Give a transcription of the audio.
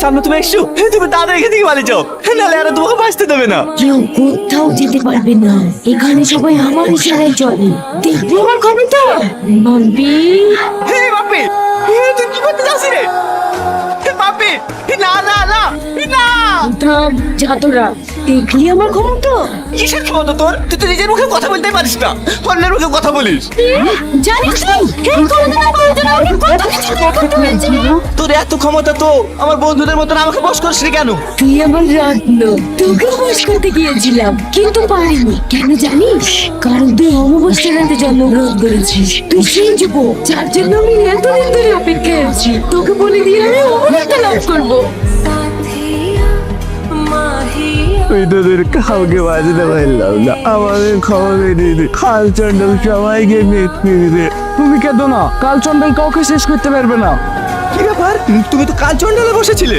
সামনে তুমি এসছো, তুমি দাদা এখান থেকে পালিয়ে যাও, নাহলে আর তোমাকে বাঁচতে দেবে না। কেউ কোথাও যেতে পারবে না, এখানে সবাই আমার ইশারায় চলে। দেখবি আমার ক্ষমতা মানবি? হে বাপি, তুই কি করতে যাচ্ছিস রে? হে বাপি, না না না না। থাম, যা তোরা। দেখলি আমার ক্ষমতা? কিসের ক্ষমতা তোর? তুই তো নিজের মুখে কথা বলতেই পারিস না, অন্যের মুখে কথা বলিস। জানিস তুই এই ক্ষমতা করার জন্য আমি কত কিছু করতে হয়েছে। তোর এত ক্ষমতা তো আমার বন্ধুদের মতন আমাকে বস করিস নি কেন? তুই আমার রত্ন, তোকে বস করতে গিয়েছিলাম কিন্তু পারিনি। কেন জানিস? কারণ তুই অমাবস্যার রাতে জন্মগ্রহণ করেছিস। তুই সেই যুবক যার জন্য আমি এতদিন ধরে অপেক্ষায় আছি। তোকে বলে দিয়ে আমি অমরত্ব লাভ করবো। আমি তোদের কাউকে বাঁচাতে পারলাম না, আমাদের খবর দিদি কাল চন্ডল সবাইকে মেরে দিবে। তুমি কেঁদো না, কাল চন্ডল কাউকে শেষ করতে পারবে না। কি ব্যাপার, তুমি তো কাল চন্ডালে বসেছিলে।